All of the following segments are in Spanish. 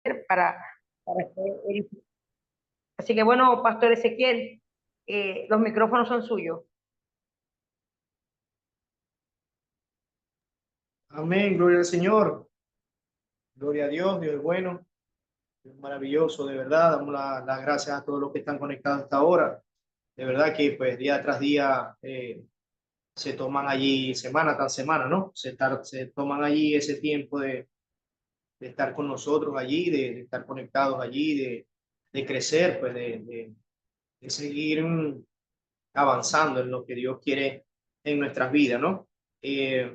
para, para así que bueno, Pastor Ezequiel, los micrófonos son suyos. Amén, gloria al Señor, gloria a Dios, Dios es bueno, Dios es maravilloso, de verdad, damos las gracias a todos los que están conectados hasta ahora, de verdad que pues día tras día se toman allí semana tras semana, ¿no? Se toman allí ese tiempo de estar con nosotros allí, de estar conectados allí, de crecer, pues de seguir avanzando en lo que Dios quiere en nuestras vidas, ¿no? Eh,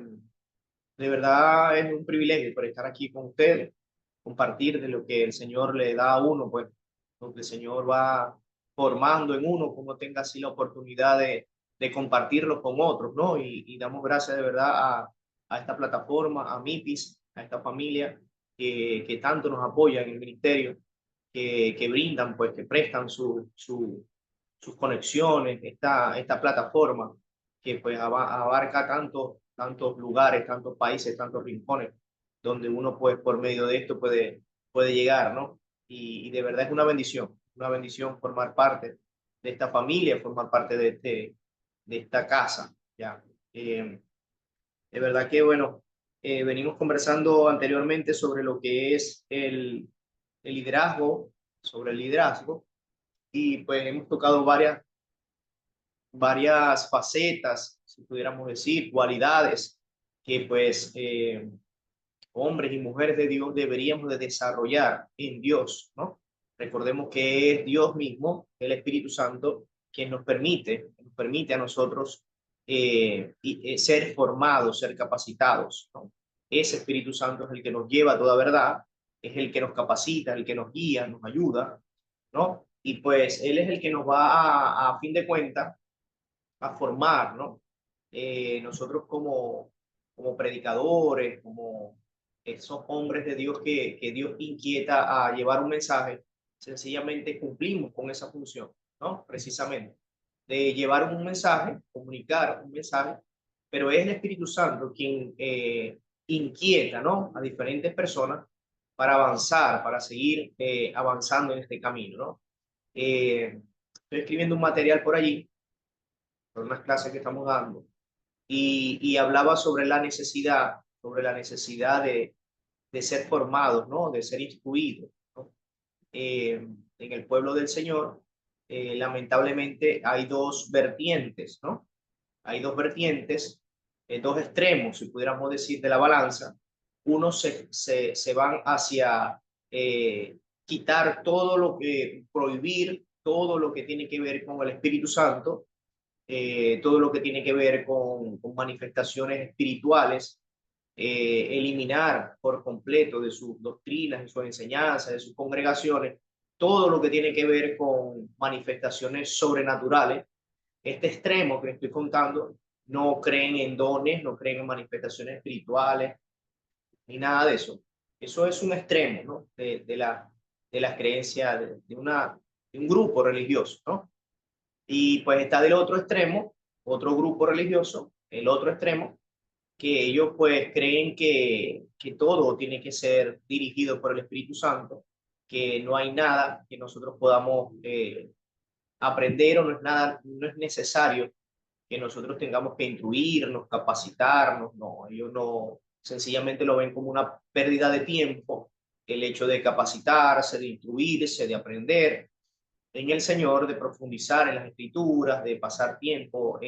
de verdad es un privilegio por estar aquí con ustedes, compartir de lo que el Señor le da a uno, pues lo que el Señor va formando en uno, como tenga así la oportunidad de compartirlo con otros, ¿no? Y damos gracias de verdad a esta plataforma, a MIPIS, a esta familia que tanto nos apoya en el ministerio, que brindan, pues que prestan sus conexiones, esta plataforma que pues abarca tantos lugares, tantos países, tantos rincones, donde uno pues por medio de esto puede llegar, ¿no? Y de verdad es una bendición formar parte de esta familia, formar parte de esta casa, ¿ya? De verdad que, bueno, venimos conversando anteriormente sobre lo que es el liderazgo, sobre el liderazgo, y pues hemos tocado varias facetas, si pudiéramos decir, cualidades que pues hombres y mujeres de Dios deberíamos de desarrollar en Dios, ¿no? Recordemos que es Dios mismo, el Espíritu Santo, quien nos permite a nosotros ser formados, ser capacitados, ¿no? Ese Espíritu Santo es el que nos lleva a toda verdad, es el que nos capacita, el que nos guía, nos ayuda, ¿no? Y pues Él es el que nos va a fin de cuentas a formar, ¿no? Nosotros como predicadores, como esos hombres de Dios que Dios inquieta a llevar un mensaje, sencillamente cumplimos con esa función, ¿no? Precisamente, de llevar un mensaje, comunicar un mensaje, pero es el Espíritu Santo quien inquieta, ¿no? A diferentes personas para avanzar, para seguir avanzando en este camino, ¿no? Estoy escribiendo un material por allí por unas clases que estamos dando, y hablaba sobre la necesidad de ser formados, ¿no? De ser instruidos, ¿no? En el pueblo del Señor, lamentablemente hay dos vertientes, ¿no? Hay dos vertientes, dos extremos, si pudiéramos decir, de la balanza. Uno se van hacia quitar todo lo que, prohibir todo lo que tiene que ver con el Espíritu Santo, todo lo que tiene que ver con manifestaciones espirituales, eliminar por completo de sus doctrinas, de sus enseñanzas, de sus congregaciones, todo lo que tiene que ver con manifestaciones sobrenaturales. Este extremo que estoy contando, no creen en dones, no creen en manifestaciones espirituales, ni nada de eso. Eso es un extremo, ¿no? De la creencia de un grupo religioso, ¿no? Y pues está del otro extremo, otro grupo religioso, el otro extremo, que ellos pues creen que todo tiene que ser dirigido por el Espíritu Santo, que no hay nada que nosotros podamos aprender o no es nada, no es necesario que nosotros tengamos que instruirnos, capacitarnos, no, ellos no, sencillamente lo ven como una pérdida de tiempo, el hecho de capacitarse, de instruirse, de aprender en el Señor, de profundizar en las escrituras, de pasar tiempo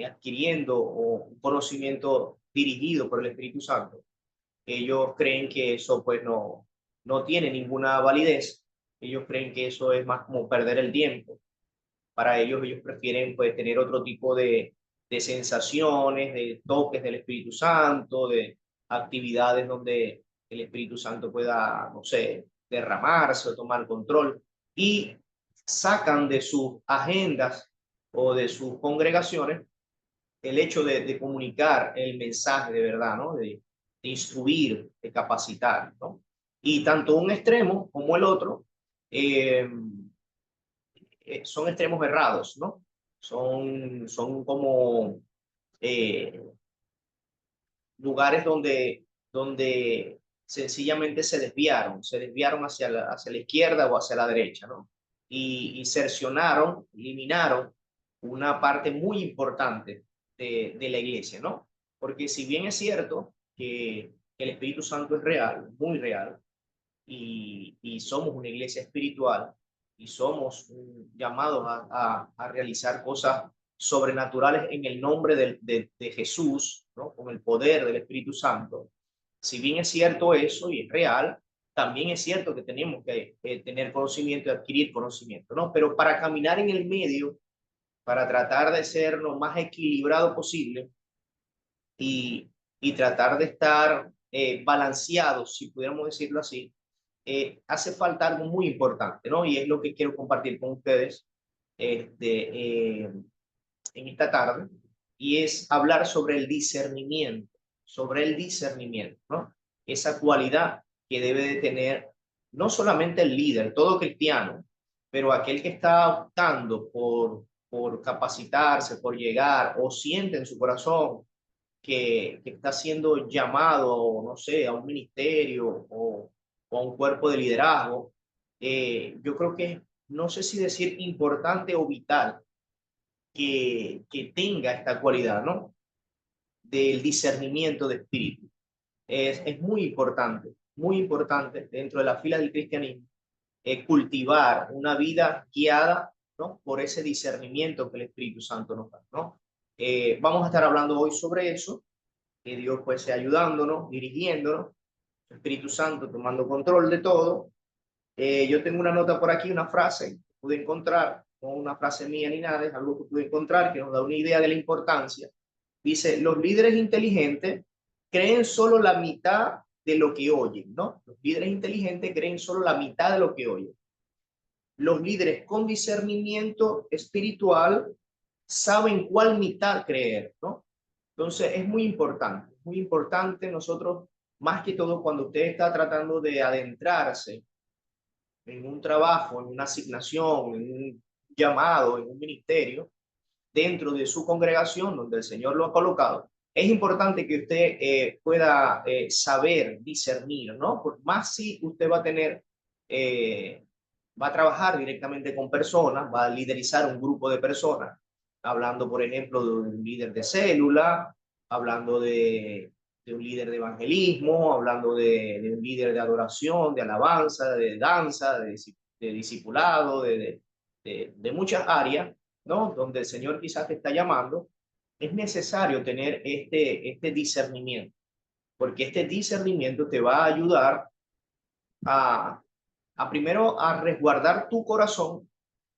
adquiriendo un conocimiento dirigido por el Espíritu Santo. Ellos creen que eso pues no tiene ninguna validez. Ellos creen que eso es más como perder el tiempo. Para ellos prefieren pues tener otro tipo de sensaciones, de toques del Espíritu Santo, de actividades donde el Espíritu Santo pueda, no sé, derramarse o tomar control, y sacan de sus agendas o de sus congregaciones el hecho de comunicar el mensaje de verdad, ¿no? De instruir, de capacitar, ¿no? Y tanto un extremo como el otro eh, son extremos errados, ¿no? Son como lugares donde sencillamente se desviaron hacia la izquierda o hacia la derecha, ¿no? Y cercionaron, eliminaron una parte muy importante de la iglesia, ¿no? Porque si bien es cierto que el Espíritu Santo es real, muy real, y somos una iglesia espiritual y somos llamados a realizar cosas sobrenaturales en el nombre de Jesús, ¿no? Con el poder del Espíritu Santo. Si bien es cierto eso y es real, también es cierto que tenemos que tener conocimiento y adquirir conocimiento, ¿no? Pero para caminar en el medio, para tratar de ser lo más equilibrado posible y tratar de estar balanceados, si pudiéramos decirlo así, hace falta algo muy importante, ¿no? Y es lo que quiero compartir con ustedes en esta tarde, y es hablar sobre el discernimiento, ¿no? Esa cualidad que debe de tener no solamente el líder, todo cristiano, pero aquel que está optando por capacitarse, por llegar, o siente en su corazón que está siendo llamado, no sé, a un ministerio o a un cuerpo de liderazgo, yo creo que no sé si decir importante o vital que tenga esta cualidad, ¿no? Del discernimiento de espíritu. Es muy importante dentro de la fila del cristianismo cultivar una vida guiada, ¿no? Por ese discernimiento que el Espíritu Santo nos da, ¿no? Vamos a estar hablando hoy sobre eso, que Dios pues sea ayudándonos, dirigiéndonos, el Espíritu Santo tomando control de todo. Yo tengo una nota por aquí, una frase que pude encontrar, no una frase mía ni nada, es algo que pude encontrar que nos da una idea de la importancia. Dice, los líderes inteligentes creen solo la mitad de lo que oyen, ¿no? Los líderes inteligentes creen solo la mitad de lo que oyen. Los líderes con discernimiento espiritual saben cuál mitad creer, ¿no? Entonces es muy importante nosotros, más que todo cuando usted está tratando de adentrarse en un trabajo, en una asignación, en un llamado, en un ministerio, dentro de su congregación donde el Señor lo ha colocado, es importante que usted pueda saber discernir, ¿no? Por más si usted va a tener, va a trabajar directamente con personas, va a liderizar un grupo de personas, hablando, por ejemplo, de un líder de célula, hablando de un líder de evangelismo, hablando de un líder de adoración, de alabanza, de danza, de discipulado, de muchas áreas, ¿no? Donde el Señor quizás te está llamando, es necesario tener este discernimiento, porque este discernimiento te va a ayudar a, a primero a resguardar tu corazón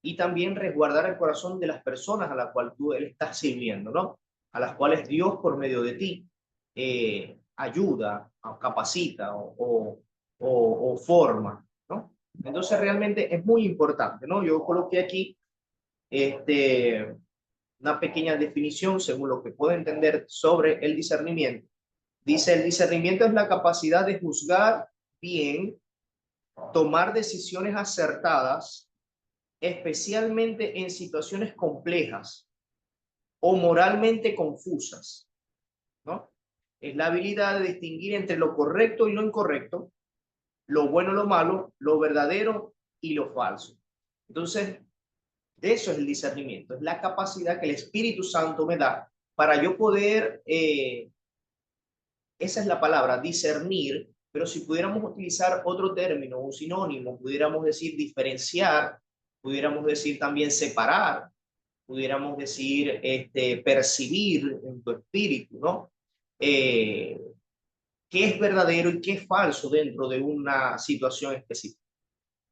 y también resguardar el corazón de las personas a las cuales tú él estás sirviendo, ¿no? A las cuales Dios por medio de ti ayuda, o capacita o forma, ¿no? Entonces realmente es muy importante, ¿no? Yo coloqué aquí una pequeña definición según lo que puedo entender sobre el discernimiento. Dice, el discernimiento es la capacidad de juzgar bien, tomar decisiones acertadas, especialmente en situaciones complejas o moralmente confusas, ¿no? Es la habilidad de distinguir entre lo correcto y lo incorrecto, lo bueno y lo malo, lo verdadero y lo falso. Entonces, eso es el discernimiento, es la capacidad que el Espíritu Santo me da para yo poder, esa es la palabra, discernir, pero si pudiéramos utilizar otro término, un sinónimo, pudiéramos decir diferenciar, pudiéramos decir también separar, pudiéramos decir percibir en tu espíritu, ¿no? ¿Qué es verdadero y qué es falso dentro de una situación específica?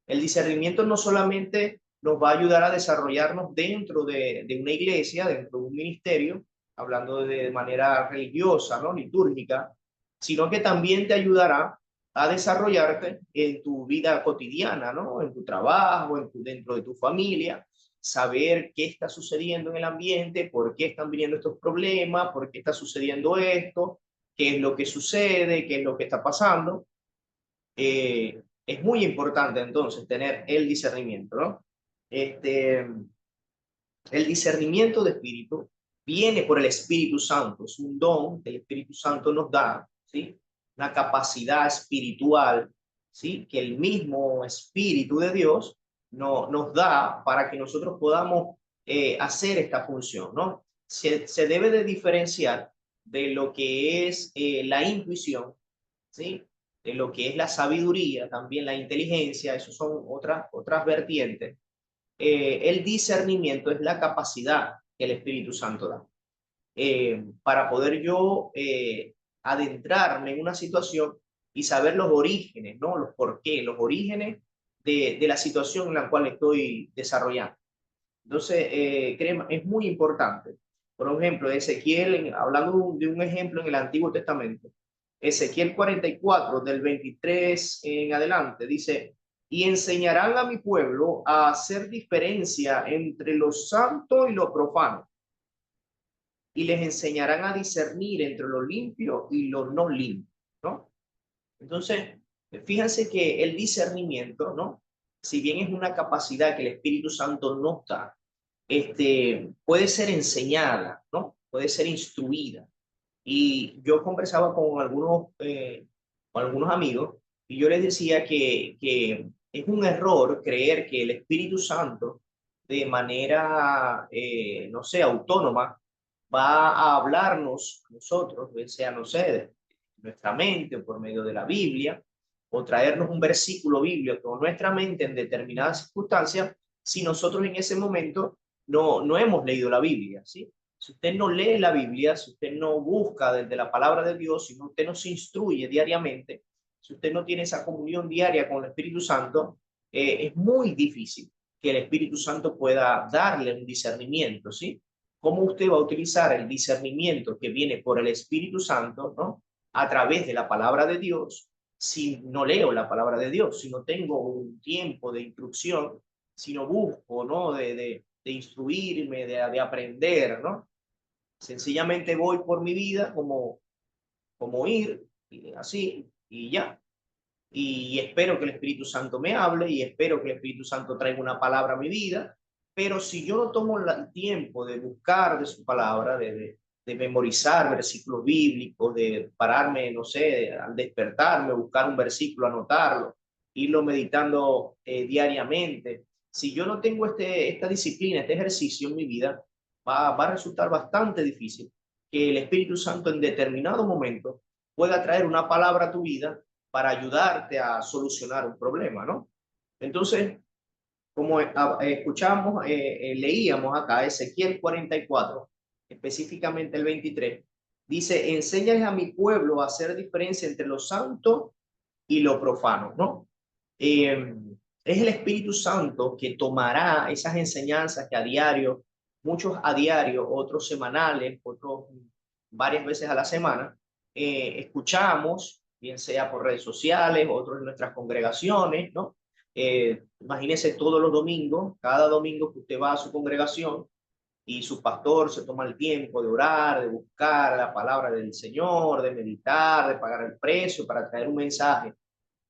El discernimiento no solamente nos va a ayudar a desarrollarnos dentro de una iglesia, dentro de un ministerio, hablando de manera religiosa, ¿no? Litúrgica, sino que también te ayudará a desarrollarte en tu vida cotidiana, ¿no? En tu trabajo, dentro de tu familia, saber qué está sucediendo en el ambiente, por qué están viniendo estos problemas, por qué está sucediendo esto, qué es lo que sucede, qué es lo que está pasando. Es muy importante entonces tener el discernimiento, ¿no? El discernimiento de espíritu viene por el Espíritu Santo, es un don que el Espíritu Santo nos da, ¿sí? una capacidad espiritual, ¿sí? Que el mismo Espíritu de Dios nos da para que nosotros podamos hacer esta función, ¿no? Se debe de diferenciar de lo que es la intuición, ¿sí? De lo que es la sabiduría, también la inteligencia, eso son otras vertientes. El discernimiento es la capacidad que el Espíritu Santo da. Para poder yo adentrarme en una situación y saber los orígenes, ¿no? Los por qué, los orígenes de la situación en la cual estoy desarrollando. Entonces, créeme, es muy importante. Por ejemplo, Ezequiel, hablando de un ejemplo en el Antiguo Testamento, Ezequiel 44, del 23 en adelante, dice, y enseñarán a mi pueblo a hacer diferencia entre lo santo y lo profano, y les enseñarán a discernir entre lo limpio y lo no limpio, ¿no? Entonces, fíjense que el discernimiento, ¿no? Si bien es una capacidad que el Espíritu Santo nos da, puede ser enseñada, ¿no? Puede ser instruida. Y yo conversaba con algunos amigos y yo les decía que es un error creer que el Espíritu Santo de manera, no sé, autónoma, va a hablarnos a nosotros, sea, no sé, de nuestra mente o por medio de la Biblia, o traernos un versículo bíblico con nuestra mente en determinadas circunstancias, si nosotros en ese momento no hemos leído la Biblia, ¿sí? Si usted no lee la Biblia, si usted no busca desde la palabra de Dios, si usted no se instruye diariamente, si usted no tiene esa comunión diaria con el Espíritu Santo, es muy difícil que el Espíritu Santo pueda darle un discernimiento, ¿sí? ¿Cómo usted va a utilizar el discernimiento que viene por el Espíritu Santo, ¿no? A través de la palabra de Dios, si no leo la palabra de Dios, si no tengo un tiempo de instrucción, si no busco, ¿no? De instruirme, de aprender, ¿no? Sencillamente voy por mi vida como ir, y así, y ya. Y espero que el Espíritu Santo me hable y espero que el Espíritu Santo traiga una palabra a mi vida, pero si yo no tomo el tiempo de buscar de su palabra, de memorizar versículos bíblicos, de pararme, no sé, al despertarme, buscar un versículo, anotarlo, irlo meditando diariamente, si yo no tengo esta disciplina, este ejercicio en mi vida, va a resultar bastante difícil que el Espíritu Santo en determinado momento pueda traer una palabra a tu vida para ayudarte a solucionar un problema, ¿no? Entonces, como escuchamos, leíamos acá Ezequiel 44, específicamente el 23, dice, enséñales a mi pueblo a hacer diferencia entre lo santo y lo profano, ¿no? Es el Espíritu Santo que tomará esas enseñanzas que a diario, muchos a diario, otros semanales, otros varias veces a la semana, escuchamos, bien sea por redes sociales, otros en nuestras congregaciones, ¿no? Imagínense todos los domingos, cada domingo que usted va a su congregación y su pastor se toma el tiempo de orar, de buscar la palabra del Señor, de meditar, de pagar el precio para traer un mensaje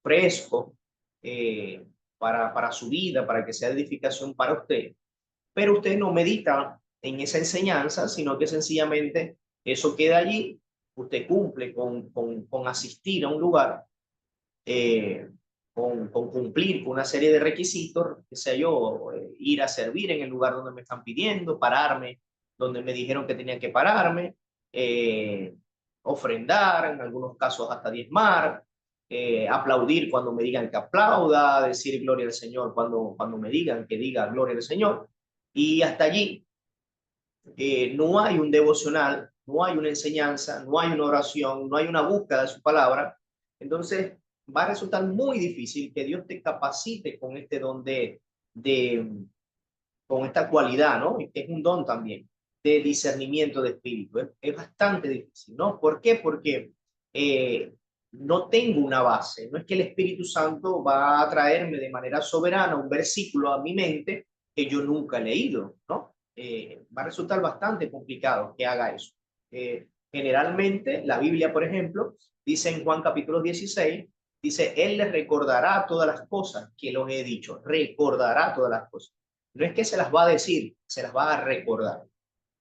fresco eh, para su vida, para que sea edificación para usted. Pero usted no medita en esa enseñanza, sino que sencillamente eso queda allí, usted cumple con asistir a un lugar, eh, con cumplir con una serie de requisitos, que sea yo, ir a servir en el lugar donde me están pidiendo, pararme donde me dijeron que tenía que pararme, eh, ofrendar, en algunos casos hasta diezmar, aplaudir cuando me digan que aplauda, decir gloria al Señor cuando me digan que diga gloria al Señor. Y hasta allí no hay un devocional, no hay una enseñanza, no hay una oración, no hay una búsqueda de su palabra. Entonces va a resultar muy difícil que Dios te capacite con este don de con esta cualidad, ¿no? Que es un don también, de discernimiento de espíritu. Es bastante difícil, ¿no? ¿Por qué? Porque no tengo una base. No es que el Espíritu Santo va a traerme de manera soberana un versículo a mi mente que yo nunca he leído, ¿no? Va a resultar bastante complicado que haga eso. Generalmente, la Biblia, por ejemplo, dice en Juan capítulo 16, dice, Él les recordará todas las cosas que los he dicho, recordará todas las cosas. No es que se las va a decir, se las va a recordar.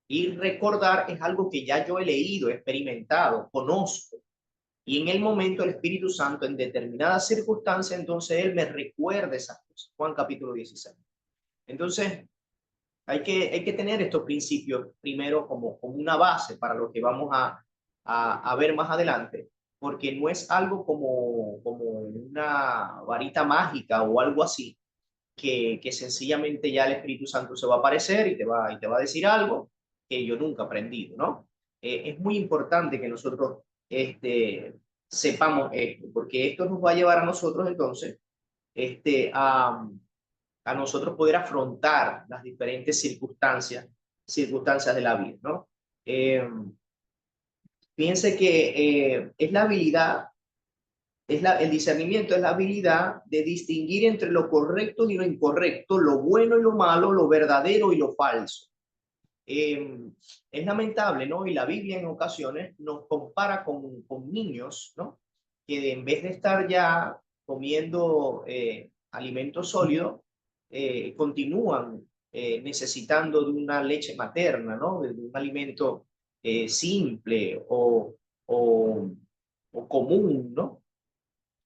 Y recordar es algo que ya yo he leído, he experimentado, conozco. Y en el momento el Espíritu Santo, en determinadas circunstancias, entonces Él me recuerda esas cosas. Juan capítulo 16. Entonces, hay que tener estos principios primero como una base para lo que vamos a ver más adelante, porque no es algo como una varita mágica o algo así, que sencillamente ya el Espíritu Santo se va a aparecer y te va a decir algo que yo nunca he aprendido, ¿no? Es muy importante que nosotros sepamos esto, porque esto nos va a llevar a nosotros entonces este, a, a nosotros poder afrontar las diferentes circunstancias de la vida, ¿no? Eh, Piense que es la habilidad, el discernimiento es la habilidad de distinguir entre lo correcto y lo incorrecto, lo bueno y lo malo, lo verdadero y lo falso. Es lamentable, ¿no? Y la Biblia en ocasiones nos compara con niños, ¿no? Que en vez de estar ya comiendo alimentos sólidos, continúan necesitando de una leche materna, ¿no? De un alimento simple o, o común, ¿no?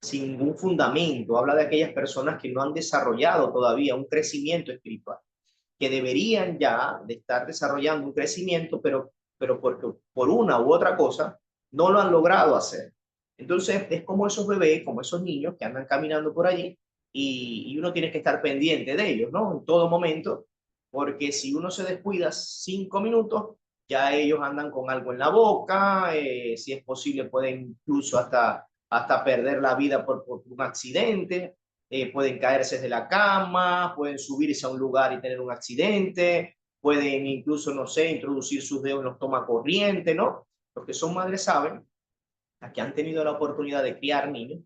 Sin ningún fundamento. Habla de aquellas personas que no han desarrollado todavía un crecimiento espiritual, que deberían ya de estar desarrollando un crecimiento, pero porque por una u otra cosa no lo han logrado hacer. Entonces es como esos bebés, como esos niños que andan caminando por allí y uno tiene que estar pendiente de ellos, ¿no? En todo momento, porque si uno se descuida 5 minutos, ya ellos andan con algo en la boca, si es posible pueden incluso hasta perder la vida por un accidente. Pueden caerse de la cama, pueden subirse a un lugar y tener un accidente, pueden incluso, no sé, introducir sus dedos en los toma corriente, ¿no? Los que son madres saben, las que han tenido la oportunidad de criar niños,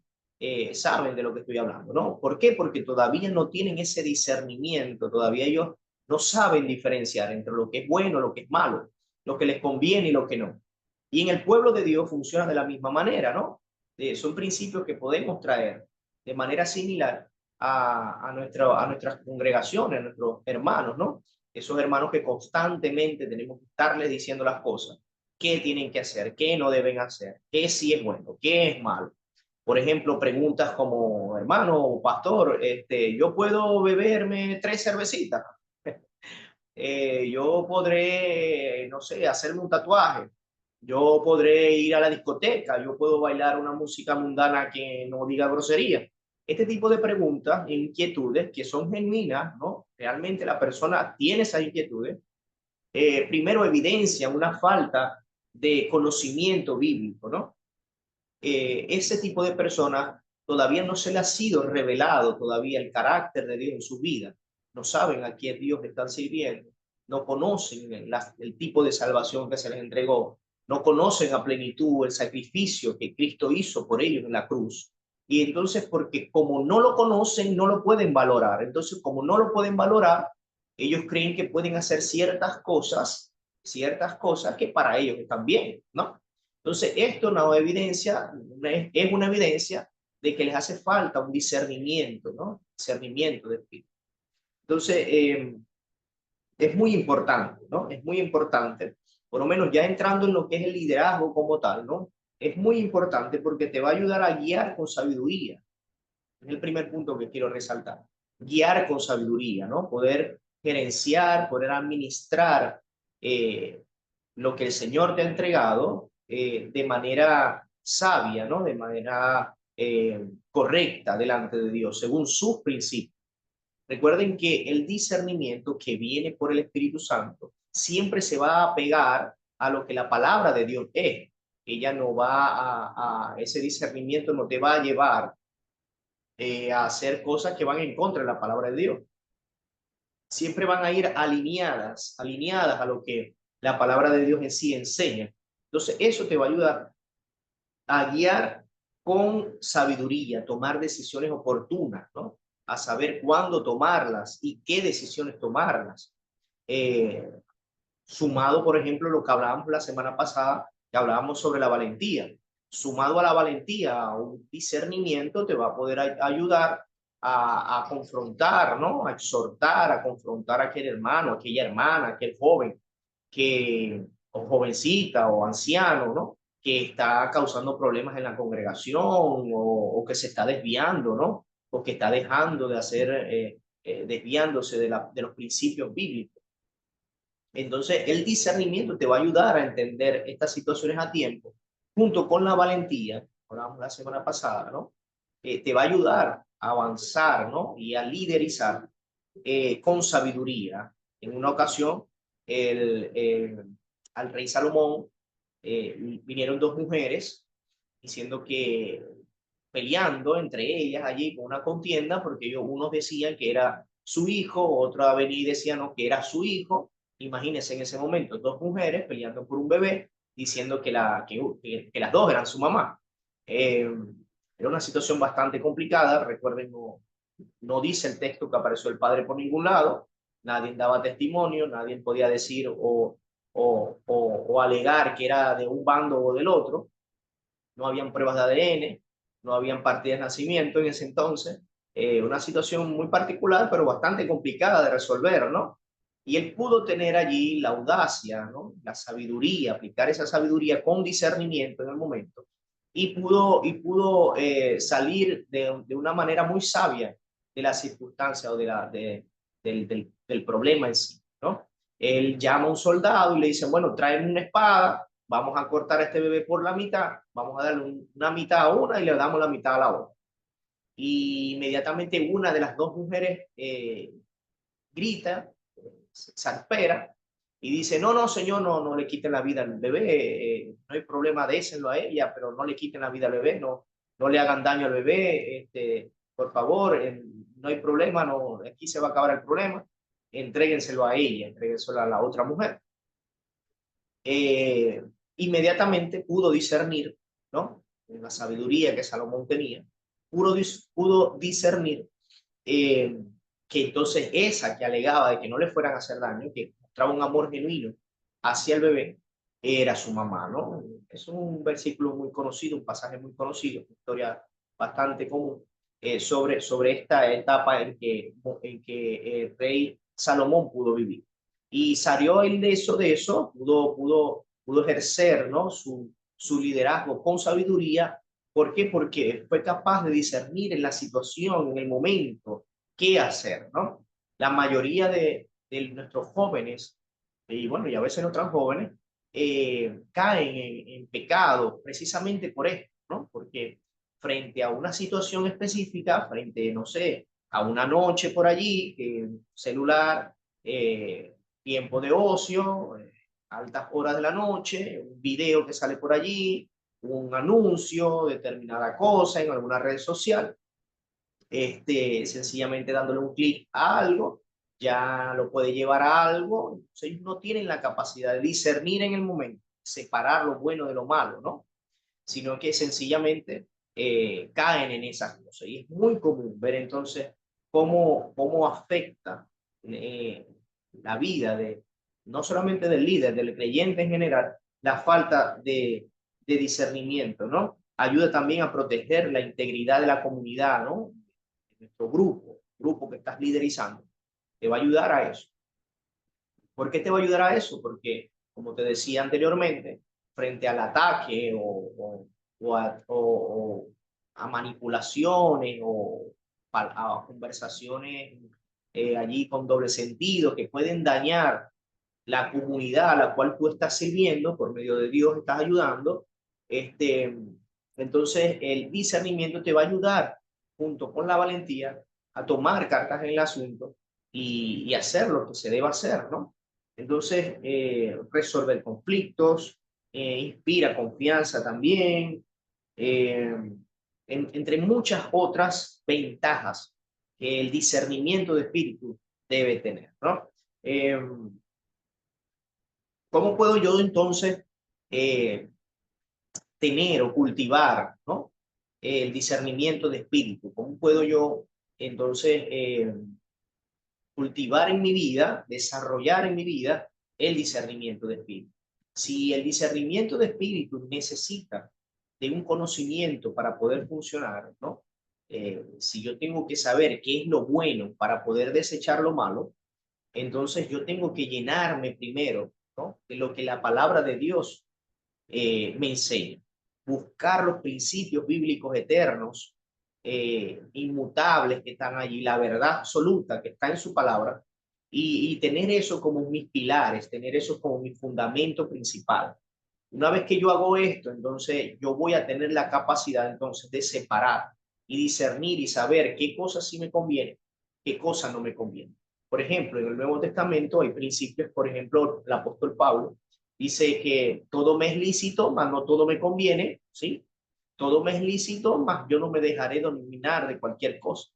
saben de lo que estoy hablando, ¿no? ¿Por qué? Porque todavía no tienen ese discernimiento, todavía ellos no saben diferenciar entre lo que es bueno, lo que es malo, lo que les conviene y lo que no. Y en el pueblo de Dios funciona de la misma manera, ¿no? Son principios que podemos traer de manera similar a nuestras congregaciones, a nuestros hermanos, ¿no? Esos hermanos que constantemente tenemos que estarles diciendo las cosas, qué tienen que hacer, qué no deben hacer, qué sí es bueno, qué es malo. Por ejemplo, preguntas como, hermano, pastor, yo puedo beberme 3 cervecitas. Yo podré, no sé, hacerme un tatuaje. Yo podré ir a la discoteca. Yo puedo bailar una música mundana que no diga grosería. Este tipo de preguntas e inquietudes que son genuinas, ¿no? Realmente la persona tiene esas inquietudes. Primero evidencia una falta de conocimiento bíblico, ¿no? Ese tipo de personas todavía no se le ha sido revelado todavía el carácter de Dios en su vida. No saben a quién Dios están sirviendo, no conocen el tipo de salvación que se les entregó, no conocen a plenitud el sacrificio que Cristo hizo por ellos en la cruz. Y entonces, porque como no lo conocen, no lo pueden valorar. Entonces, como no lo pueden valorar, ellos creen que pueden hacer ciertas cosas que para ellos están bien, ¿no? Entonces, esto es una evidencia de que les hace falta un discernimiento, ¿no? Discernimiento de espíritu. Entonces, es muy importante, ¿no? Es muy importante, por lo menos ya entrando en lo que es el liderazgo como tal, ¿no? Es muy importante porque te va a ayudar a guiar con sabiduría. Es el primer punto que quiero resaltar. Guiar con sabiduría, ¿no? Poder gerenciar, poder administrar eh, lo que el Señor te ha entregado de manera sabia, ¿no? De manera correcta delante de Dios, según sus principios. Recuerden que el discernimiento que viene por el Espíritu Santo siempre se va a pegar a lo que la palabra de Dios es. Ella no va ese discernimiento no te va a llevar a hacer cosas que van en contra de la palabra de Dios. Siempre van a ir alineadas a lo que la palabra de Dios en sí enseña. Entonces, eso te va a ayudar a guiar con sabiduría, tomar decisiones oportunas, ¿no? A saber cuándo tomarlas y qué decisiones tomarlas. Eh, Sumado, por ejemplo, lo que hablábamos la semana pasada, que hablábamos sobre la valentía. Sumado a la valentía, un discernimiento te va a poder ayudar a confrontar, ¿no? A exhortar, a confrontar a aquel hermano, aquella hermana, aquel joven, o jovencita o anciano, ¿no? que está causando problemas en la congregación o que se está desviando, ¿no? O que está dejando de hacer, desviándose de los principios bíblicos. Entonces, el discernimiento te va a ayudar a entender estas situaciones a tiempo, junto con la valentía, hablamos la semana pasada, ¿no? Te va a ayudar a avanzar, ¿no? Y a liderizar con sabiduría. En una ocasión, al rey Salomón vinieron dos mujeres diciendo que peleando entre ellas allí con una contienda, porque ellos, unos decían que era su hijo, otra venía y decía no, que era su hijo. Imagínense en ese momento dos mujeres peleando por un bebé, diciendo que las dos eran su mamá. Era una situación bastante complicada, recuerden, no dice el texto que apareció el padre por ningún lado, nadie daba testimonio, nadie podía decir o alegar que era de un bando o del otro, no habían pruebas de ADN, no habían partidas de nacimiento en ese entonces, una situación muy particular, pero bastante complicada de resolver, ¿no? Y él pudo tener allí la audacia, ¿no? La sabiduría, aplicar esa sabiduría con discernimiento en el momento, y pudo salir de una manera muy sabia de la circunstancia o del problema en sí, ¿no? Él llama a un soldado y le dice, bueno, tráeme una espada, vamos a cortar a este bebé por la mitad, vamos a darle una mitad a una y le damos la mitad a la otra. Y inmediatamente una de las dos mujeres grita, se exaspera y dice, no, no, señor, no le quiten la vida al bebé, no hay problema, désenlo a ella, pero no le quiten la vida al bebé, no le hagan daño al bebé, por favor, no hay problema, no, aquí se va a acabar el problema, entréguenselo a ella, entréguenselo a la otra mujer. eh, Inmediatamente pudo discernir, ¿no? En la sabiduría que Salomón tenía, pudo discernir eh, que entonces esa que alegaba de que no le fueran a hacer daño, que mostraba un amor genuino hacia el bebé, era su mamá, ¿no? Es un versículo muy conocido, un pasaje muy conocido, una historia bastante común sobre esta etapa en que el rey Salomón pudo vivir. Y salió él de eso, pudo ejercer, ¿no? Su liderazgo con sabiduría. ¿Por qué? Porque fue capaz de discernir en la situación, en el momento, qué hacer, ¿no? La mayoría de nuestros jóvenes, y bueno, y a veces nuestros jóvenes, caen en pecado precisamente por esto, ¿no? Porque frente a una situación específica, frente, no sé, a una noche por allí, celular, tiempo de ocio, altas horas de la noche, un video que sale por allí, un anuncio, determinada cosa en alguna red social, sencillamente dándole un clic a algo, ya lo puede llevar a algo. Entonces, ellos no tienen la capacidad de discernir en el momento, separar lo bueno de lo malo, ¿no? Sino que sencillamente caen en esas cosas. Y es muy común ver entonces cómo afecta eh, la vida no solamente del líder, del creyente en general, la falta de discernimiento, ¿no? Ayuda también a proteger la integridad de la comunidad, ¿no? Nuestro grupo que estás liderizando, te va a ayudar a eso. ¿Por qué te va a ayudar a eso? Porque, como te decía anteriormente, frente al ataque o a manipulaciones o a conversaciones allí con doble sentido que pueden dañar la comunidad a la cual tú estás sirviendo, por medio de Dios estás ayudando, este, entonces el discernimiento te va a ayudar, junto con la valentía, a tomar cartas en el asunto y hacer lo que se deba hacer, ¿no? Entonces, resolver conflictos, inspira confianza también, eh, entre muchas otras ventajas que el discernimiento de espíritu debe tener, ¿no? ¿Cómo puedo yo entonces eh, tener o cultivar, ¿no? El discernimiento de espíritu? ¿Cómo puedo yo entonces cultivar en mi vida, desarrollar en mi vida el discernimiento de espíritu? Si el discernimiento de espíritu necesita de un conocimiento para poder funcionar, ¿no? Si yo tengo que saber qué es lo bueno para poder desechar lo malo, entonces yo tengo que llenarme primero, ¿no? De lo que la palabra de Dios me enseña. Buscar los principios bíblicos eternos, inmutables que están allí, la verdad absoluta que está en su palabra, y tener eso como mis pilares, tener eso como mi fundamento principal. Una vez que yo hago esto, entonces yo voy a tener la capacidad entonces de separar y discernir y saber qué cosas sí me conviene, qué cosas no me convienen. Por ejemplo, en el Nuevo Testamento hay principios, por ejemplo, el apóstol Pablo dice que todo me es lícito, mas no todo me conviene, ¿sí? Todo me es lícito, mas yo no me dejaré dominar de cualquier cosa.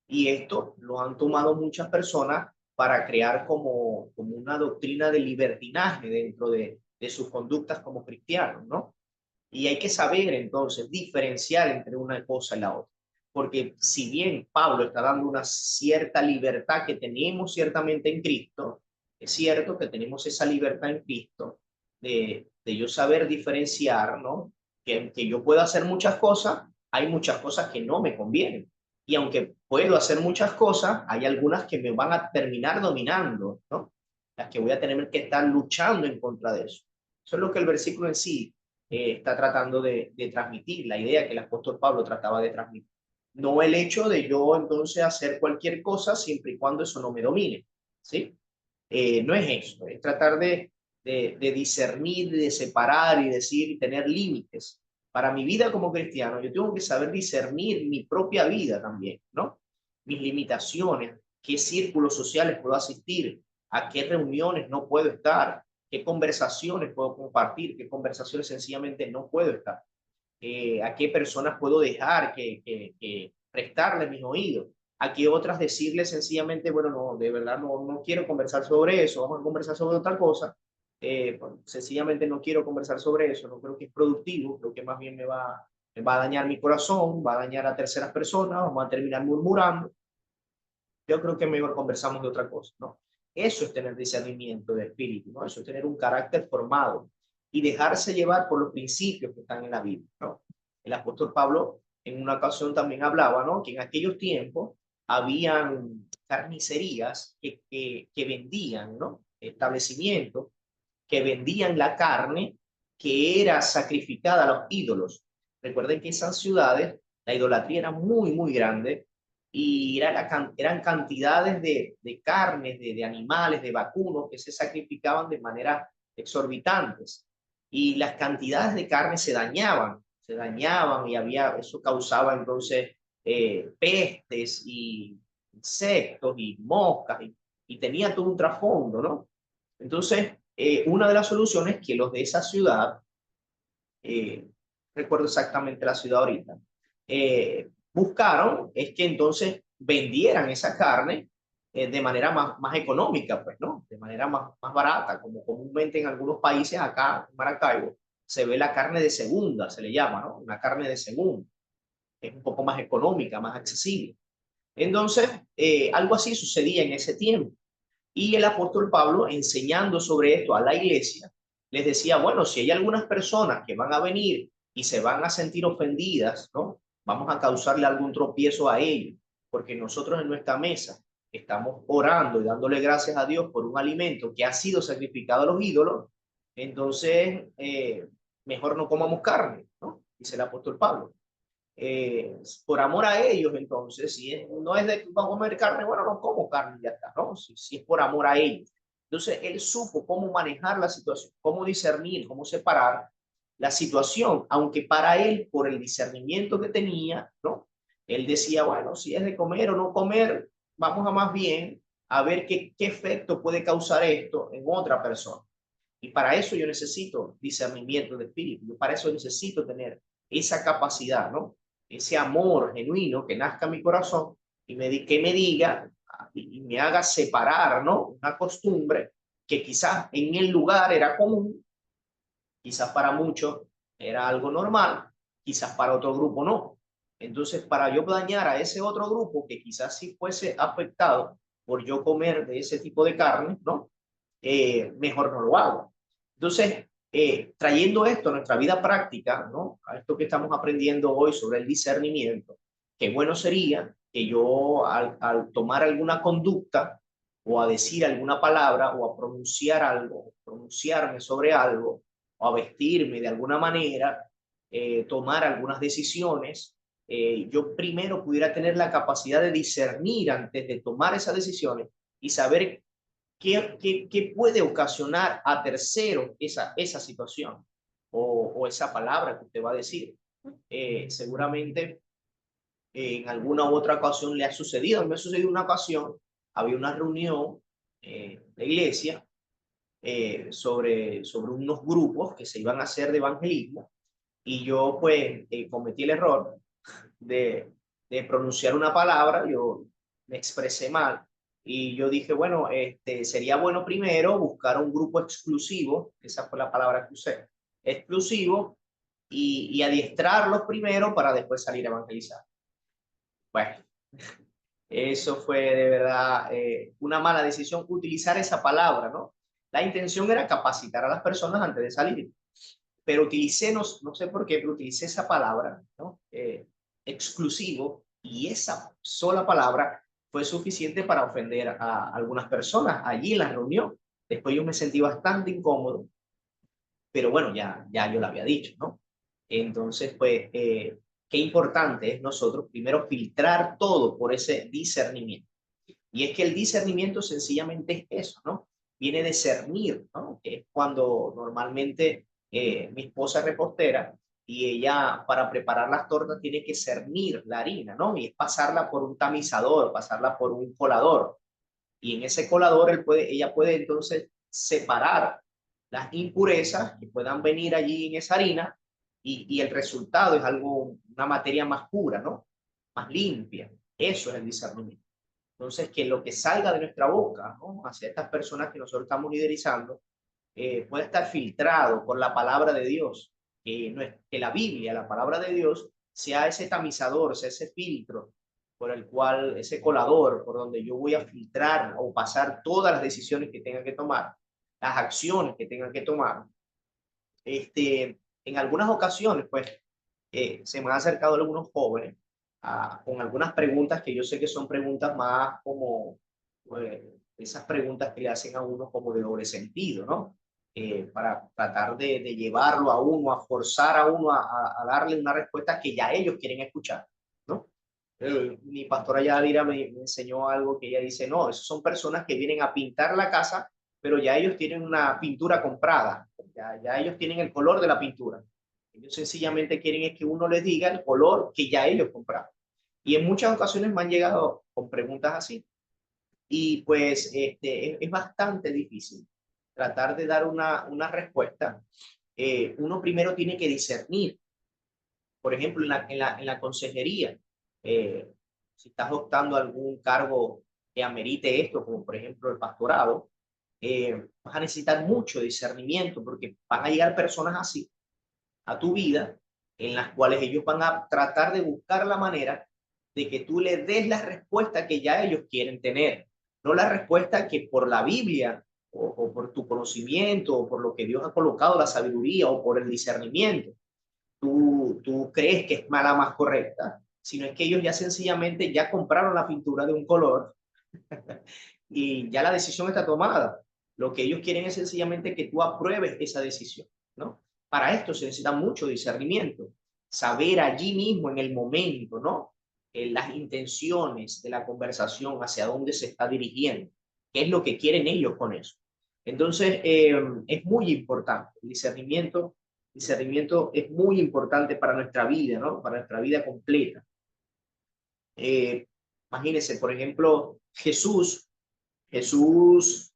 Y esto lo han tomado muchas personas para crear como una doctrina de libertinaje dentro de sus conductas como cristianos, ¿no? Y hay que saber entonces diferenciar entre una cosa y la otra. Porque si bien Pablo está dando una cierta libertad que tenemos ciertamente en Cristo, es cierto que tenemos esa libertad en Cristo de yo saber diferenciar, ¿no? Que yo puedo hacer muchas cosas, hay muchas cosas que no me convienen. Y aunque puedo hacer muchas cosas, hay algunas que me van a terminar dominando, ¿no? Las que voy a tener que estar luchando en contra de eso. Eso es lo que el versículo en sí está tratando de transmitir, la idea que el apóstol Pablo trataba de transmitir. No el hecho de yo entonces hacer cualquier cosa siempre y cuando eso no me domine, ¿sí? No es eso, es tratar de discernir, de separar y decir, y tener límites. Para mi vida como cristiano, yo tengo que saber discernir mi propia vida también, ¿no? Mis limitaciones, qué círculos sociales puedo asistir, a qué reuniones no puedo estar, qué conversaciones puedo compartir, qué conversaciones sencillamente no puedo estar, a qué personas puedo dejar que prestarle mis oídos, a qué otras decirle sencillamente, bueno, no, de verdad no quiero conversar sobre eso, vamos a conversar sobre otra cosa, bueno, sencillamente no quiero conversar sobre eso, no creo que es productivo, creo que más bien me va a dañar mi corazón, va a dañar a terceras personas, vamos a terminar murmurando. Yo creo que mejor conversamos de otra cosa, ¿no? Eso es tener discernimiento de espíritu, ¿no? Eso es tener un carácter formado y dejarse llevar por los principios que están en la Biblia, ¿no? El apóstol Pablo en una ocasión también hablaba, ¿no? Que en aquellos tiempos habían carnicerías que vendían, ¿no? Establecimientos que vendían la carne que era sacrificada a los ídolos. Recuerden que en esas ciudades la idolatría era muy, muy grande y eran cantidades de carnes, de animales, de vacunos que se sacrificaban de manera exorbitantes. Y las cantidades de carne se dañaban y eso causaba entonces pestes y insectos y moscas y tenía todo un trasfondo, ¿no? Entonces, una de las soluciones que los de esa ciudad, eh, recuerdo exactamente la ciudad ahorita, buscaron es que entonces vendieran esa carne de manera más económica, pues, ¿no? De manera más barata, como comúnmente en algunos países, acá en Maracaibo, se ve la carne de segunda, se le llama, ¿no? Una carne de segunda. Es un poco más económica, más accesible. Entonces, algo así sucedía en ese tiempo. Y el apóstol Pablo, enseñando sobre esto a la iglesia, les decía, bueno, si hay algunas personas que van a venir y se van a sentir ofendidas, ¿no? Vamos a causarle algún tropiezo a ellos, porque nosotros en nuestra mesa estamos orando y dándole gracias a Dios por un alimento que ha sido sacrificado a los ídolos, entonces mejor no comamos carne, ¿no? Dice el apóstol Pablo. Por amor a ellos, entonces, no es de comer carne, bueno, no como carne, ya está, ¿no? Si es por amor a ellos. Entonces, él supo cómo manejar la situación, cómo discernir, cómo separar la situación, aunque para él, por el discernimiento que tenía, ¿no? Él decía, bueno, si es de comer o no comer, vamos a más bien a ver qué efecto puede causar esto en otra persona. Y para eso yo necesito discernimiento de espíritu, yo para eso necesito tener esa capacidad, ¿no? Ese amor genuino que nazca en mi corazón que me diga y me haga separar, ¿no? Una costumbre que quizás en el lugar era común, quizás para muchos era algo normal, quizás para otro grupo no. Entonces, para yo dañar a ese otro grupo que quizás sí fuese afectado por yo comer de ese tipo de carne, ¿no? Mejor no lo hago. Entonces, trayendo esto a nuestra vida práctica, ¿no? A esto que estamos aprendiendo hoy sobre el discernimiento, qué bueno sería que yo al tomar alguna conducta o a decir alguna palabra o a pronunciar algo, pronunciarme sobre algo, o a vestirme de alguna manera, tomar algunas decisiones, yo primero pudiera tener la capacidad de discernir antes de tomar esas decisiones y saber qué puede ocasionar a terceros esa situación o esa palabra que usted va a decir. Seguramente en alguna u otra ocasión le ha sucedido. Me ha sucedido una ocasión, había una reunión de la iglesia sobre unos grupos que se iban a hacer de evangelismo y yo pues cometí el error de, de pronunciar una palabra, yo me expresé mal y yo dije, bueno, sería bueno primero buscar un grupo exclusivo, esa fue la palabra que usé, exclusivo, y adiestrarlos primero para después salir a evangelizar. Bueno, eso fue de verdad una mala decisión utilizar esa palabra, ¿no? La intención era capacitar a las personas antes de salir, pero utilicé, no sé por qué, pero utilicé esa palabra, ¿no? Exclusivo, y esa sola palabra fue suficiente para ofender a algunas personas allí en la reunión. Después yo me sentí bastante incómodo, pero bueno, ya yo lo había dicho, ¿no? Entonces, pues, qué importante es nosotros primero filtrar todo por ese discernimiento. Y es que el discernimiento sencillamente es eso, ¿no? Viene de cernir, ¿no? Que es cuando normalmente mi esposa es repostera y ella para preparar las tortas tiene que cernir la harina, ¿no? Y es pasarla por un tamizador, pasarla por un colador. Y en ese colador ella puede entonces separar las impurezas que puedan venir allí en esa harina y el resultado es algo, una materia más pura, ¿no? Más limpia. Eso es el discernimiento. Entonces, que lo que salga de nuestra boca, ¿no? Hacia estas personas que nosotros estamos liderizando, puede estar filtrado por la palabra de Dios, no es, que la Biblia, la palabra de Dios, sea ese tamizador, sea ese filtro por el cual, ese colador, por donde yo voy a filtrar o pasar todas las decisiones que tenga que tomar, las acciones que tenga que tomar. En algunas ocasiones, pues, se me han acercado algunos jóvenes con algunas preguntas que yo sé que son preguntas más como esas preguntas que le hacen a uno como de doble sentido, ¿no? Para tratar de llevarlo a uno, a forzar a uno a darle una respuesta que ya ellos quieren escuchar, ¿no? Mi pastora Yadira me enseñó algo que ella dice, no, esas son personas que vienen a pintar la casa, pero ya ellos tienen una pintura comprada, ya ellos tienen el color de la pintura. Ellos sencillamente quieren es que uno les diga el color que ya ellos compraron. Y en muchas ocasiones me han llegado con preguntas así. Y pues es bastante difícil tratar de dar una respuesta. Uno primero tiene que discernir. Por ejemplo, en la consejería, si estás optando a algún cargo que amerite esto, como por ejemplo el pastorado, vas a necesitar mucho discernimiento porque van a llegar personas así a tu vida en las cuales ellos van a tratar de buscar la manera de que tú le des la respuesta que ya ellos quieren tener, no la respuesta que por la Biblia o por tu conocimiento o por lo que Dios ha colocado, la sabiduría o por el discernimiento, tú crees que es mala más correcta, sino es que ellos ya sencillamente ya compraron la pintura de un color y ya la decisión está tomada. Lo que ellos quieren es sencillamente que tú apruebes esa decisión, ¿no? Para esto se necesita mucho discernimiento, saber allí mismo en el momento, ¿no? Las intenciones de la conversación, hacia dónde se está dirigiendo, qué es lo que quieren ellos con eso. Entonces, es muy importante el discernimiento. Discernimiento es muy importante para nuestra vida, ¿no? Para nuestra vida completa. Eh, Imagínense, por ejemplo, Jesús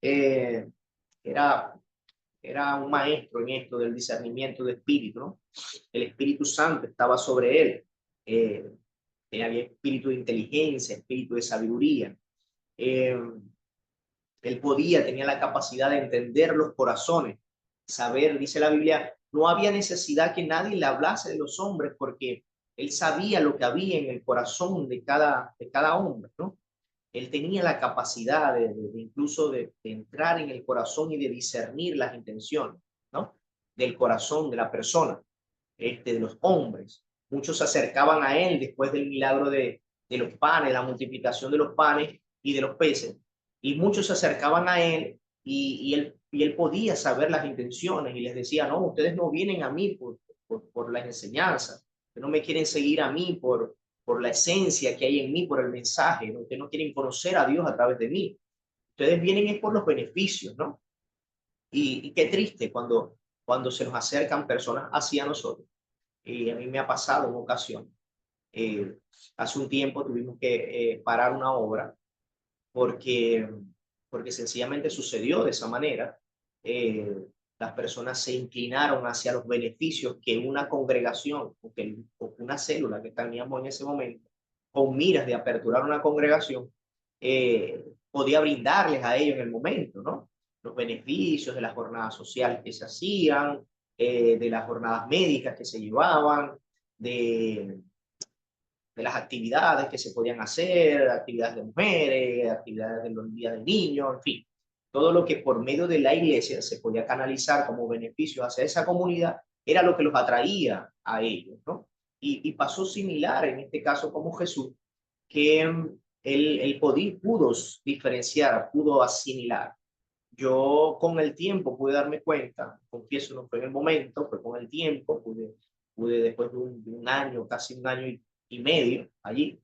era, era un maestro en esto del discernimiento de espíritu, ¿no? El Espíritu Santo estaba sobre él. Había espíritu de inteligencia, espíritu de sabiduría. Eh, Él tenía la capacidad de entender los corazones, saber, dice la Biblia, no había necesidad que nadie le hablase de los hombres porque él sabía lo que había en el corazón de cada hombre, ¿no? Él tenía la capacidad incluso de entrar en el corazón y de discernir las intenciones, ¿no? Del corazón de la persona, de los hombres. Muchos se acercaban a él después del milagro de los panes, la multiplicación de los panes y de los peces. Y muchos se acercaban a él y él podía saber las intenciones y les decía, no, ustedes no vienen a mí por las enseñanzas, no me quieren seguir a mí por la esencia que hay en mí, por el mensaje, ¿no? Ustedes no quieren conocer a Dios a través de mí, ustedes vienen es por los beneficios, ¿no? Y qué triste cuando se nos acercan personas así a nosotros. Y a mí me ha pasado en ocasión. Eh, Hace un tiempo tuvimos que parar una obra porque, porque sencillamente sucedió de esa manera. Eh, las personas se inclinaron hacia los beneficios que una congregación o una célula que teníamos en ese momento, con miras de aperturar una congregación, podía brindarles a ellos en el momento, ¿no? Los beneficios de las jornadas sociales que se hacían, de las jornadas médicas que se llevaban, de, de las actividades que se podían hacer, actividades de mujeres, actividades de los días del niño, en fin, todo lo que por medio de la iglesia se podía canalizar como beneficio hacia esa comunidad era lo que los atraía a ellos, ¿no? Y pasó similar en este caso como Jesús, que pudo diferenciar, pudo asimilar. Yo con el tiempo pude darme cuenta, confieso, no fue en el momento, fue con el tiempo, pude después de un año, casi un año y medio allí,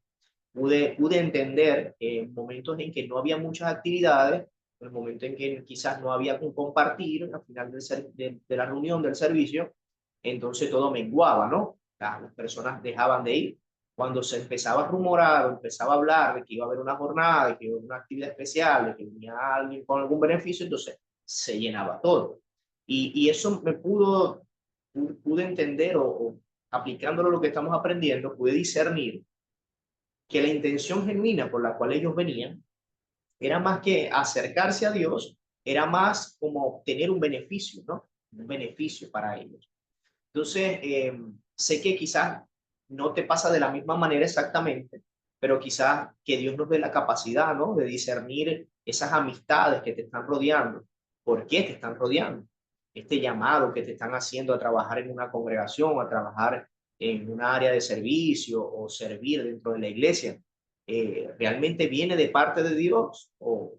pude entender en momentos en que no había muchas actividades, en el momento en que quizás no había un compartir al final de la reunión del servicio, entonces todo menguaba, ¿no? Las personas dejaban de ir. Cuando se empezaba a rumorar o empezaba a hablar de que iba a haber una jornada, de que iba a haber una actividad especial, de que venía alguien con algún beneficio, entonces se llenaba todo. Y eso pude entender o aplicándolo a lo que estamos aprendiendo, pude discernir que la intención genuina por la cual ellos venían era más que acercarse a Dios, era más como obtener un beneficio, ¿no? Un beneficio para ellos. Entonces, sé que quizás no te pasa de la misma manera exactamente, pero quizás que Dios nos dé la capacidad, ¿no? De discernir esas amistades que te están rodeando. ¿Por qué te están rodeando? Este llamado que te están haciendo a trabajar en una congregación, a trabajar en un área de servicio o servir dentro de la iglesia. ¿Realmente viene de parte de Dios? ¿O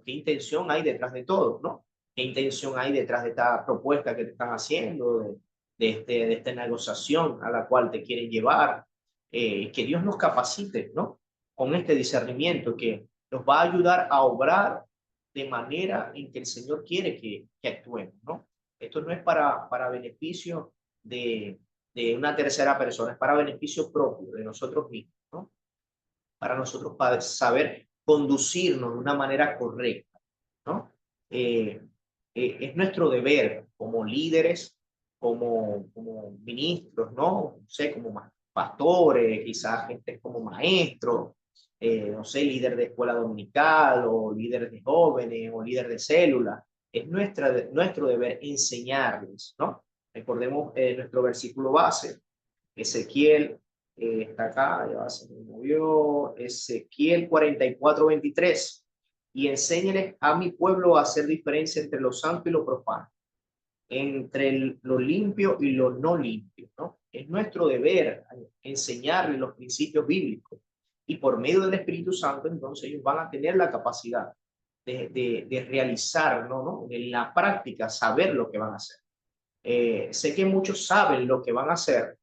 qué intención hay detrás de todo, ¿no? ¿Qué intención hay detrás de esta propuesta que te están haciendo, de esta negociación a la cual te quieren llevar? Que Dios nos capacite, ¿no? Con este discernimiento que nos va a ayudar a obrar de manera en que el Señor quiere que actuemos, ¿no? Esto no es para beneficio de una tercera persona, es para beneficio propio de nosotros mismos, ¿no? Para nosotros para saber conducirnos de una manera correcta, ¿no? Es nuestro deber como líderes, como ministros, ¿no? No sé, como pastores, quizás gente como maestros, no sé, líder de escuela dominical o líder de jóvenes o líder de célula. Es nuestro deber enseñarles, ¿no? Recordemos nuestro versículo base, Ezequiel, está acá, ya se me movió, Ezequiel 44:23, y enséñeles a mi pueblo a hacer diferencia entre lo santo y lo profano, entre lo limpio y lo no limpio, ¿no? Es nuestro deber enseñarles los principios bíblicos y por medio del Espíritu Santo entonces ellos van a tener la capacidad de realizar, ¿no? En la práctica saber lo que van a hacer. Sé que muchos saben lo que van a hacer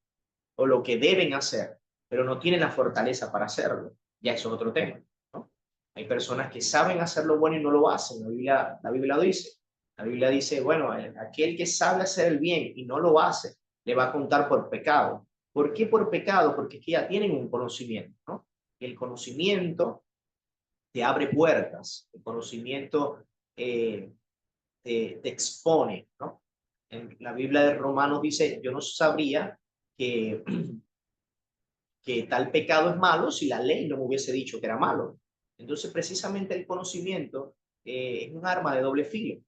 o lo que deben hacer, pero no tienen la fortaleza para hacerlo. Ya eso es otro tema, ¿no? Hay personas que saben hacer lo bueno y no lo hacen. La Biblia lo dice. La Biblia dice, bueno, aquel que sabe hacer el bien y no lo hace, le va a contar por pecado. ¿Por qué por pecado? Porque es que ya tienen un conocimiento, ¿no? El conocimiento te abre puertas, el conocimiento te expone, ¿no? En la Biblia de Romanos dice, yo no sabría que tal pecado es malo si la ley no me hubiese dicho que era malo. Entonces, precisamente el conocimiento es un arma de doble filo.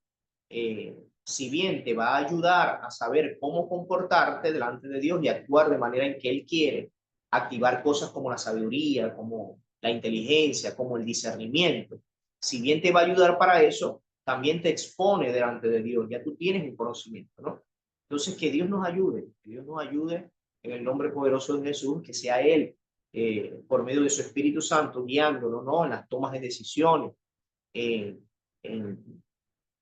Si bien te va a ayudar a saber cómo comportarte delante de Dios y actuar de manera en que Él quiere, activar cosas como la sabiduría, como la inteligencia, como el discernimiento. Si bien te va a ayudar para eso, también te expone delante de Dios. Ya tú tienes un conocimiento, ¿no? Entonces, que Dios nos ayude en el nombre poderoso de Jesús, que sea Él, por medio de su Espíritu Santo, guiándonos, ¿no? En las tomas de decisiones, en,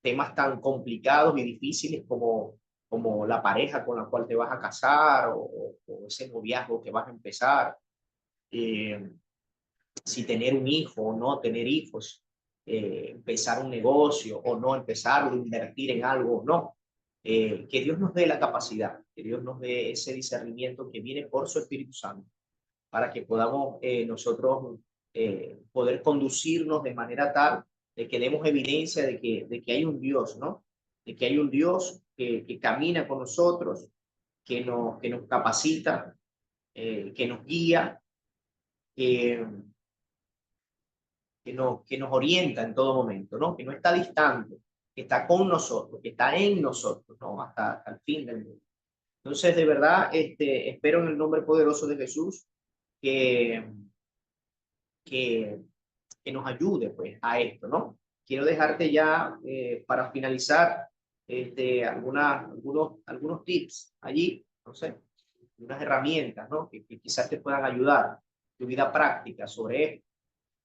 temas tan complicados y difíciles como la pareja con la cual te vas a casar o ese noviazgo que vas a empezar, si tener un hijo o no tener hijos, empezar un negocio o no empezarlo, invertir en algo o no. Que Dios nos dé la capacidad, que Dios nos dé ese discernimiento que viene por su Espíritu Santo para que podamos nosotros poder conducirnos de manera tal de que demos evidencia de que hay un Dios, ¿no? De que hay un Dios que camina con nosotros, que nos capacita, que nos guía, que, que nos orienta en todo momento, ¿no? Que no está distante, que está con nosotros, que está en nosotros, ¿no? Hasta el fin del mundo. Entonces, de verdad, espero en el nombre poderoso de Jesús que, que, que nos ayude pues a esto, ¿no? Quiero dejarte ya para finalizar algunos tips allí, no sé, unas herramientas, ¿no? Que quizás te puedan ayudar tu vida práctica sobre esto.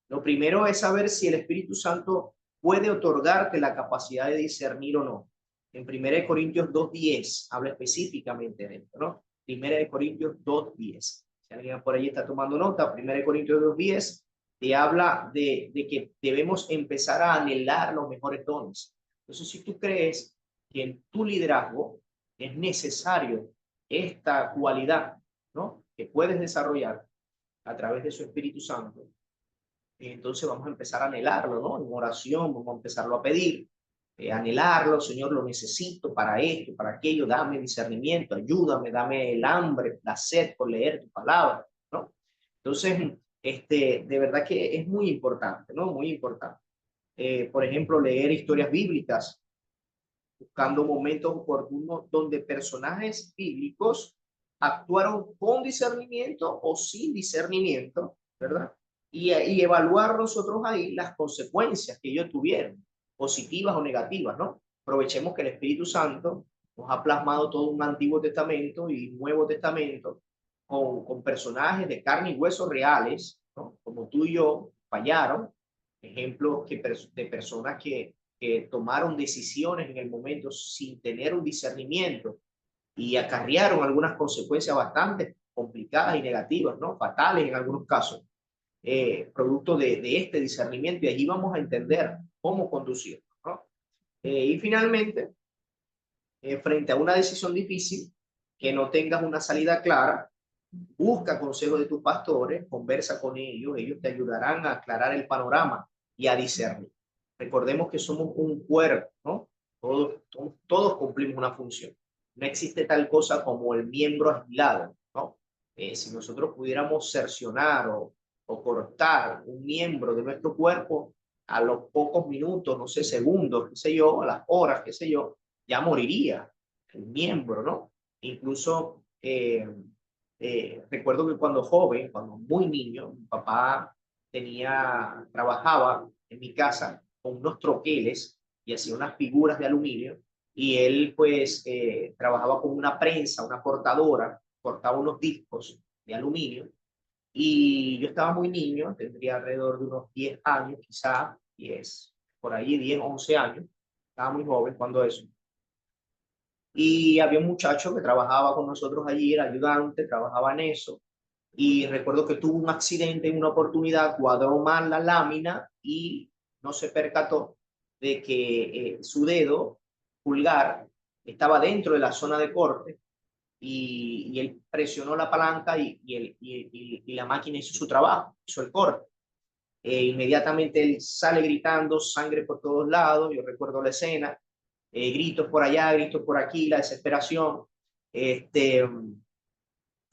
Lo primero es saber si el Espíritu Santo puede otorgarte la capacidad de discernir o no. En 1 Corintios 2:10 habla específicamente de esto, ¿no? 1 Corintios 2:10. Si alguien por ahí está tomando nota, 1 Corintios 2:10 te habla de que debemos empezar a anhelar los mejores dones. Entonces, si tú crees que en tu liderazgo es necesario esta cualidad, ¿no? Que puedes desarrollar a través de su Espíritu Santo, entonces vamos a empezar a anhelarlo, ¿no? En oración vamos a empezarlo a pedir, anhelarlo, Señor, lo necesito para esto, para aquello, dame discernimiento, ayúdame, dame el hambre, la sed por leer tu palabra, ¿no? Entonces, de verdad que es muy importante, ¿no? Muy importante. Por ejemplo, leer historias bíblicas, buscando momentos oportunos donde personajes bíblicos actuaron con discernimiento o sin discernimiento, ¿verdad? Y evaluar nosotros ahí las consecuencias que ellos tuvieron, positivas o negativas, ¿no? Aprovechemos que el Espíritu Santo nos ha plasmado todo un Antiguo Testamento y Nuevo Testamento con personajes de carne y huesos reales, ¿no? Como tú y yo fallaron, ejemplos de personas que tomaron decisiones en el momento sin tener un discernimiento y acarrearon algunas consecuencias bastante complicadas y negativas, ¿no? Fatales en algunos casos, producto de este discernimiento, y allí vamos a entender cómo conducir, ¿no? Y finalmente, frente a una decisión difícil, que no tengas una salida clara, busca consejo de tus pastores, conversa con ellos te ayudarán a aclarar el panorama y a discernir. Recordemos que somos un cuerpo, ¿no? Todos cumplimos una función. No existe tal cosa como el miembro aislado, ¿no? Si nosotros pudiéramos cercionar o cortar un miembro de nuestro cuerpo, a los pocos minutos, no sé, segundos, qué sé yo, a las horas, qué sé yo, ya moriría el miembro, ¿no? Incluso recuerdo que cuando joven, cuando muy niño, mi papá trabajaba en mi casa con unos troqueles y hacía unas figuras de aluminio, y él pues trabajaba con una prensa, una cortadora, cortaba unos discos de aluminio, y yo estaba muy niño, tendría alrededor de unos 10 años, quizá 10, por ahí 10, 11 años, estaba muy joven cuando eso. Y había un muchacho que trabajaba con nosotros allí, era ayudante, trabajaba en eso. Y recuerdo que tuvo un accidente en una oportunidad, cuadró mal la lámina y no se percató de que su dedo pulgar estaba dentro de la zona de corte, y él presionó la palanca y la máquina hizo su trabajo, hizo el corte. Inmediatamente él sale gritando, sangre por todos lados, yo recuerdo la escena, gritos por allá, gritos por aquí, la desesperación. Este,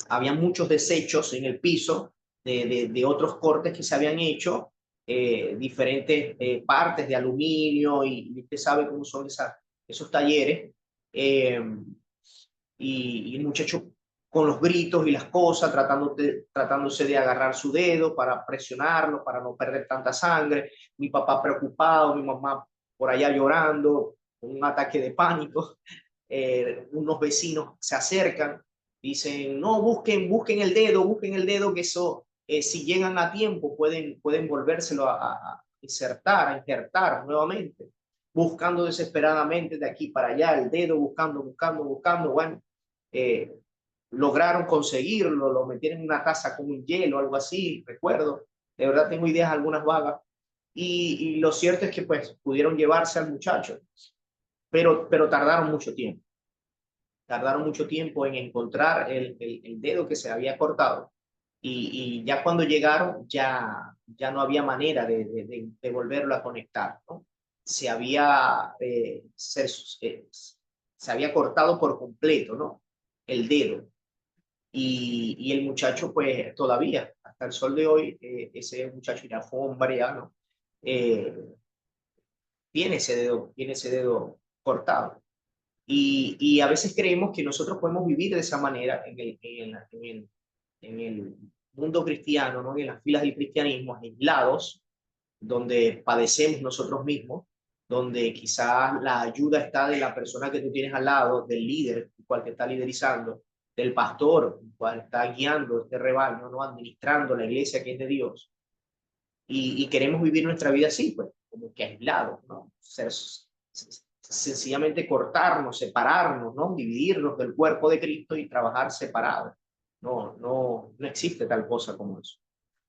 Había muchos desechos en el piso de otros cortes que se habían hecho, diferentes partes de aluminio, y usted sabe cómo son esos talleres. Eh, y el muchacho con los gritos y las cosas, tratándose de agarrar su dedo para presionarlo, para no perder tanta sangre. Mi papá preocupado, mi mamá por allá llorando, con un ataque de pánico. Unos vecinos se acercan, dicen, no, busquen el dedo, que eso, si llegan a tiempo, pueden volvérselo a insertar, a injertar nuevamente. buscando desesperadamente de aquí para allá, el dedo buscando, bueno, lograron conseguirlo, lo metieron en una taza con un hielo, algo así, recuerdo, de verdad tengo ideas algunas vagas, y lo cierto es que pues pudieron llevarse al muchacho, pero tardaron mucho tiempo en encontrar el dedo que se había cortado, y ya cuando llegaron ya no había manera de volverlo a conectar, ¿no? Se había, se había cortado por completo, ¿no? El dedo. Y el muchacho, pues todavía, hasta el sol de hoy, ese muchacho ya fue hombre, ya, ¿no? Eh, tiene ese dedo cortado. Y a veces creemos que nosotros podemos vivir de esa manera en el mundo cristiano, ¿no? En las filas del cristianismo, aislados, donde padecemos nosotros mismos, donde quizás la ayuda está de la persona que tú tienes al lado, del líder, el cual te está liderizando, del pastor, el cual está guiando este rebaño, ¿no? Administrando la iglesia que es de Dios. Y queremos vivir nuestra vida así, pues, como que aislados, ¿no? Sencillamente cortarnos, separarnos, ¿no? Dividirnos del cuerpo de Cristo y trabajar separados. No existe tal cosa como eso.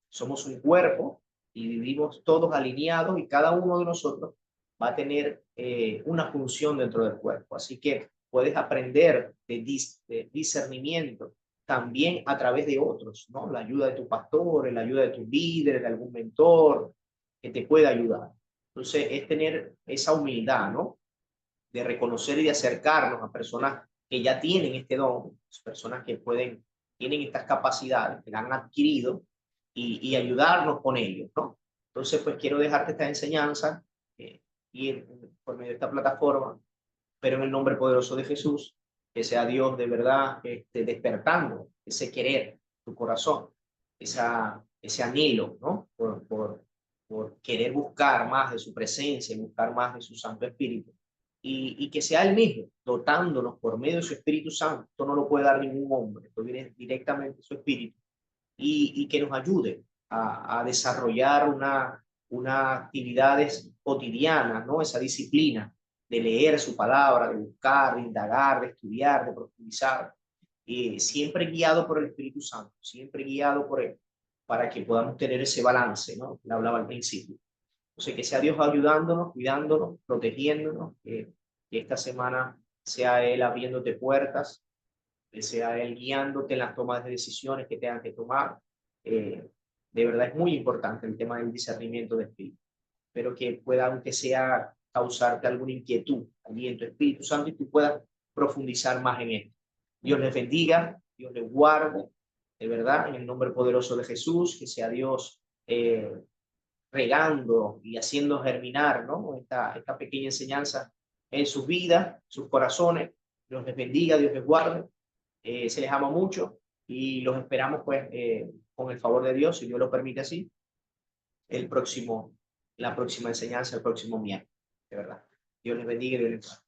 Somos un cuerpo y vivimos todos alineados y cada uno de nosotros va a tener una función dentro del cuerpo. Así que puedes aprender de discernimiento también a través de otros, ¿no? La ayuda de tu pastor, la ayuda de tus líderes, de algún mentor que te pueda ayudar. Entonces, es tener esa humildad, ¿no? De reconocer y de acercarnos a personas que ya tienen este don, personas que tienen estas capacidades, que la han adquirido y ayudarnos con ellos, ¿no? Entonces, pues quiero dejarte esta enseñanza y por medio de esta plataforma, pero en el nombre poderoso de Jesús, que sea Dios de verdad despertando ese querer, tu corazón, ese anhelo, ¿no? Por querer buscar más de su presencia, buscar más de su Santo Espíritu. Y que sea Él mismo, dotándonos por medio de su Espíritu Santo. Esto no lo puede dar ningún hombre, esto viene directamente de su Espíritu. Y que nos ayude a desarrollar una actividades cotidianas, ¿no? Esa disciplina de leer su palabra, de buscar, de indagar, de estudiar, de profundizar, siempre guiado por el Espíritu Santo, siempre guiado por Él, para que podamos tener ese balance, ¿no? Le hablaba al principio. Entonces, que sea Dios ayudándonos, cuidándonos, protegiéndonos, que esta semana sea Él abriéndote puertas, que sea Él guiándote en las tomas de decisiones que tengan que tomar. De verdad es muy importante el tema del discernimiento de espíritu, pero que pueda, aunque sea, causarte alguna inquietud allí en tu Espíritu Santo y tú puedas profundizar más en esto. Dios les bendiga, Dios les guarde, de verdad, en el nombre poderoso de Jesús, que sea Dios regando y haciendo germinar, ¿no? Esta pequeña enseñanza en sus vidas, sus corazones. Dios les bendiga, Dios les guarde. Se les ama mucho y los esperamos pues con el favor de Dios, si Dios lo permite así, la próxima enseñanza, el próximo miércoles, de verdad. Dios les bendiga y Dios les guarde.